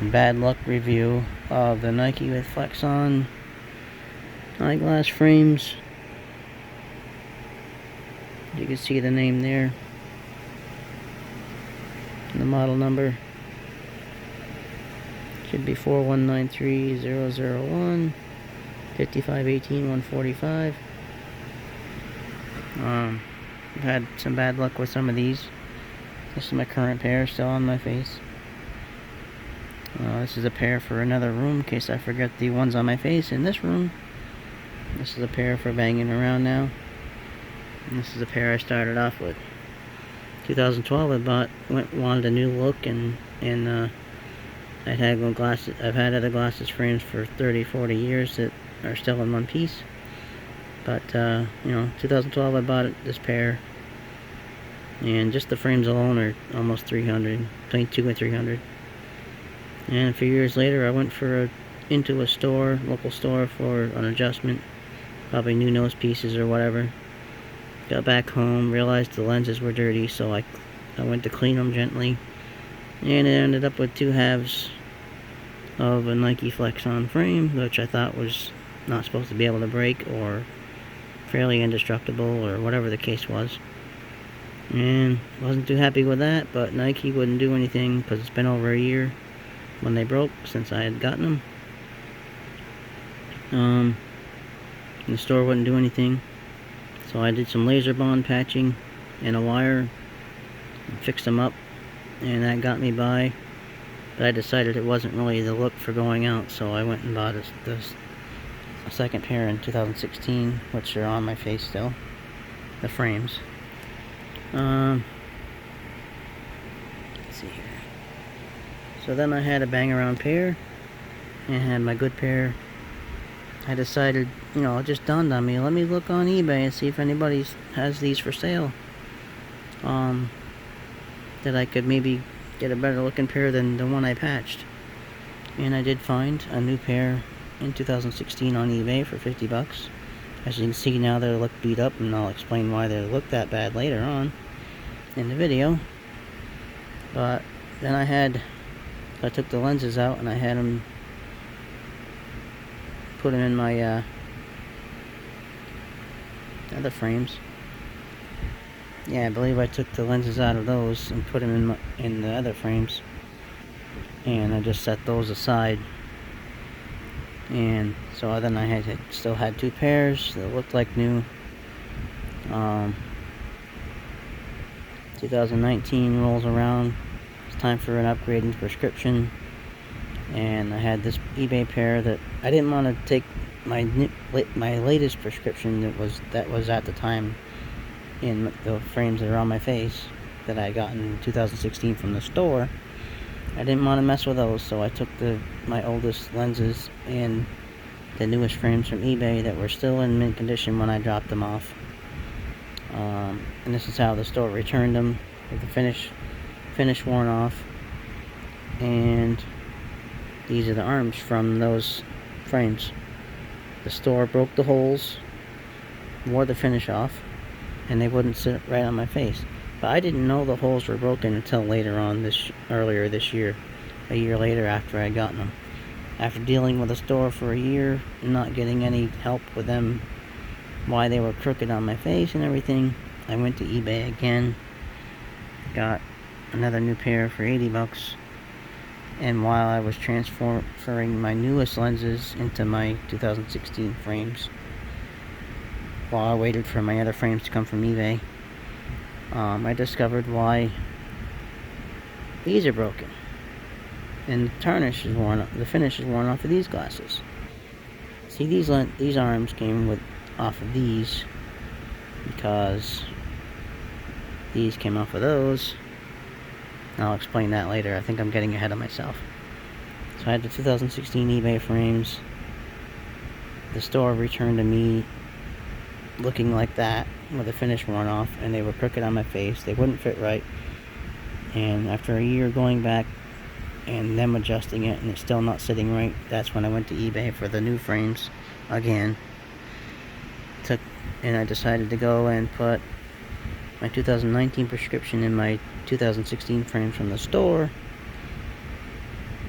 bad luck review of the Nike with flexon eyeglass frames. You can see the name there, the model number should be 4193001 5518 145. I've had some bad luck with some of these. This is my current pair still on my face. This is a pair for another room in case I forget the ones on my face in this room. This is a pair for banging around now. And this is a pair I started off with. 2012 I wanted a new look, and I've had other glasses frames for 30-40 years that are still in one piece. But 2012 I bought this pair, and just the frames alone are almost 300, between 200 and 300. And a few years later, I went into a store, local store, for an adjustment, probably new nose pieces or whatever. Got back home, realized the lenses were dirty, so I went to clean them gently, and it ended up with 2 halves of a Nike flexon frame, which I thought was not supposed to be able to break, or fairly indestructible, or whatever the case was. And wasn't too happy with that, but Nike wouldn't do anything because it's been over a year when they broke since I had gotten them. The store wouldn't do anything, so I did some laser bond patching and a wire and fixed them up, and that got me by. But I decided it wasn't really the look for going out, so I went and bought a second pair in 2016, which are on my face still, the frames. Let's see here. So then I had a bang around pair, and had my good pair. I decided, it just dawned on me, let me look on eBay and see if anybody has these for sale. That I could maybe get a better looking pair than the one I patched. And I did find a new pair in 2016 on eBay for 50 bucks. As you can see now, they look beat up, and I'll explain why they look that bad later on in the video. But then I took the lenses out and I had them, put them in my other frames. Yeah, I believe I took the lenses out of those and put them in the other frames, and I just set those aside. And so then I still had 2 pairs that looked like new. 2019 rolls around. It's time for an upgrade in prescription, and I had this eBay pair that I didn't want to take my latest prescription that was at the time in the frames that are on my face that I got in 2016 from the store. I didn't want to mess with those, so I took my oldest lenses and the newest frames from eBay that were still in mint condition when I dropped them off. And this is how the store returned them, with the finish worn off. And these are the arms from those frames. The store broke the holes, wore the finish off, and they wouldn't sit right on my face. But I didn't know the holes were broken until later on, earlier this year, a year later after I had gotten them. After dealing with the store for a year, not getting any help with them, why they were crooked on my face and everything, I went to eBay again, got another new pair for 80 bucks, and while I was transferring my newest lenses into my 2016 frames, while I waited for my other frames to come from eBay, I discovered why these are broken, and the tarnish is worn, the finish is worn off of these glasses. See, these arms came off of these because these came off of those. I'll explain that later. I think I'm getting ahead of myself. So I had the 2016 eBay frames. The store returned to me looking like that, with the finish worn off, and they were crooked on my face. They wouldn't fit right. And after a year going back and them adjusting it, and it's still not sitting right, that's when I went to eBay for the new frames again. And I decided to go and put my 2019 prescription in my 2016 frames from the store.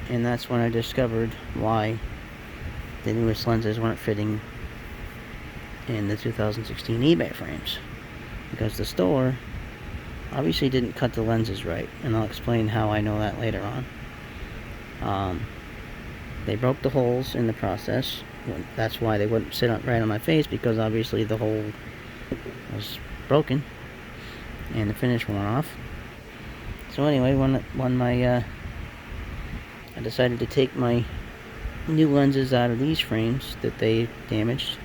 And that's when I discovered why the newest lenses weren't fitting in the 2016 eBay frames. Because the store obviously didn't cut the lenses right, and I'll explain how I know that later on. They broke the holes in the process. That's why they wouldn't sit right on my face, because obviously the hole was broken and the finish worn off. So anyway, when I decided to take my new lenses out of these frames that they damaged,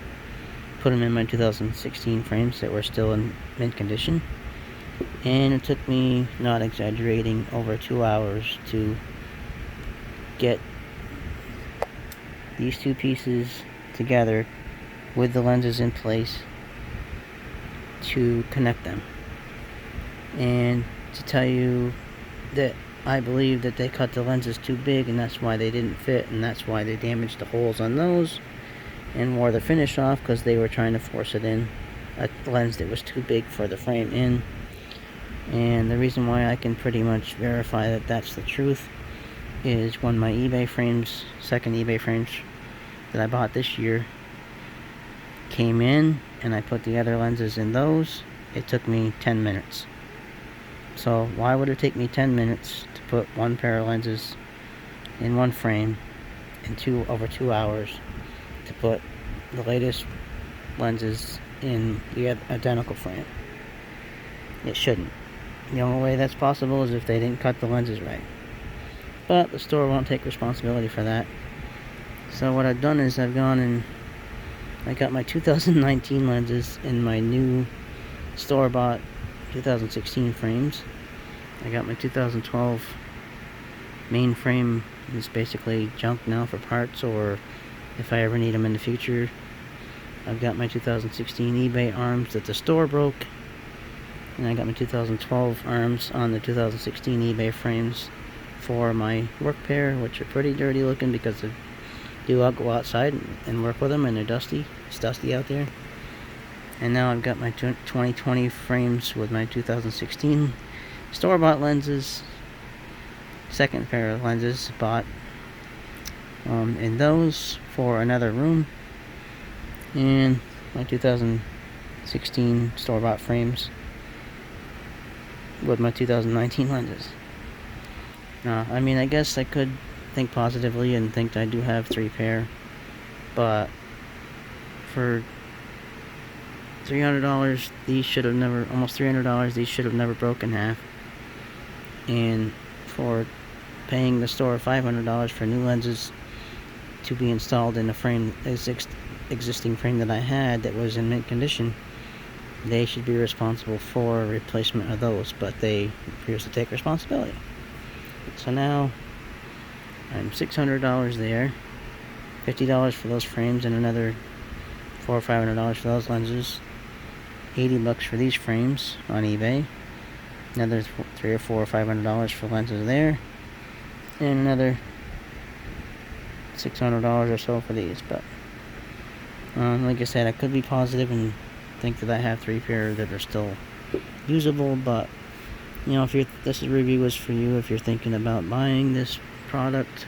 put them in my 2016 frames that were still in mint condition, and it took me, not exaggerating, over 2 hours to get these two pieces together with the lenses in place to connect them. And to tell you that I believe that they cut the lenses too big, and that's why they didn't fit, and that's why they damaged the holes on those and wore the finish off, because they were trying to force it in a lens that was too big for the frame in. And the reason why I can pretty much verify that that's the truth is when my eBay frames, second eBay frames that I bought this year, came in and I put the other lenses in those, it took me 10 minutes. So why would it take me 10 minutes to put one pair of lenses in one frame in over 2 hours to put the latest lenses in the identical frame? It shouldn't. The only way that's possible is if they didn't cut the lenses right. But the store won't take responsibility for that. So what I've done is I've gone and I got my 2019 lenses in my new store-bought 2016 frames. I got my 2012 main frame. It's basically junk now for parts, or if I ever need them in the future. I've got my 2016 eBay arms that the store broke, and I got my 2012 arms on the 2016 eBay frames for my work pair, which are pretty dirty looking because I'll go outside and work with them, and they're dusty. It's dusty out there. And now I've got my 2020 frames with my 2016 store-bought lenses, second pair of lenses bought in those for another room, and my 2016 store-bought frames with my 2019 lenses. I mean, I guess I could think positively and think I do have 3 pair, but for $300, these should have never, almost $300, these should have never broken half. And for paying the store $500 for new lenses to be installed in a frame, existing frame that I had that was in mint condition, they should be responsible for replacement of those, but they refuse to take responsibility. So now I'm $600 there, $50 for those frames, and another $400 or $500 for those lenses, $80 for these frames on eBay, another $300 or $400 or $500 for lenses there, and another $600 or so for these. But like I said, I could be positive and think that I have 3 pair that are still usable, but you know, this review is for you if you're thinking about buying this product,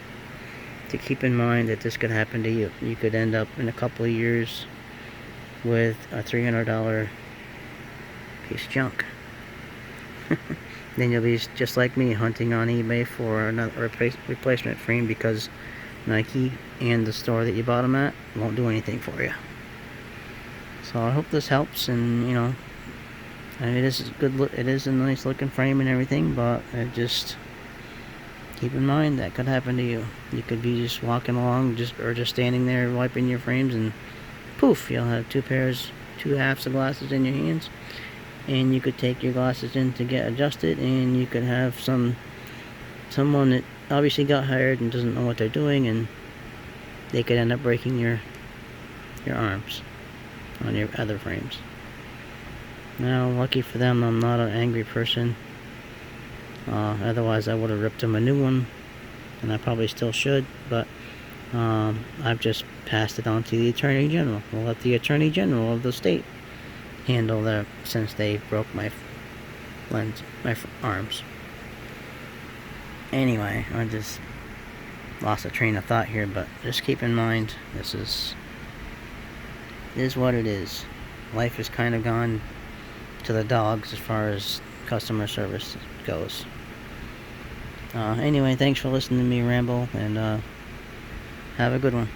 to keep in mind that this could happen to you. You could end up in a couple of years with a $300 piece of junk. Then you'll be just like me, hunting on eBay for another replacement frame, because Nike and the store that you bought them at won't do anything for you. So I hope this helps, and you know, I mean, it is a nice looking frame and everything, but just keep in mind that could happen to you. You could be just walking along, or just standing there wiping your frames, and poof, you'll have 2 halves of glasses in your hands, and you could take your glasses in to get adjusted, and you could have someone that obviously got hired and doesn't know what they're doing, and they could end up breaking your arms on your other frames. Now, lucky for them, I'm not an angry person. Otherwise I would have ripped them a new one, and I probably still should, but I've just passed it on to the Attorney General. We'll let the Attorney General of the state handle that, since they broke my arms. Anyway, lost a train of thought here, but just keep in mind, this is what it is. Life has kind of gone to the dogs as far as customer service goes. Anyway, thanks for listening to me ramble, and have a good one.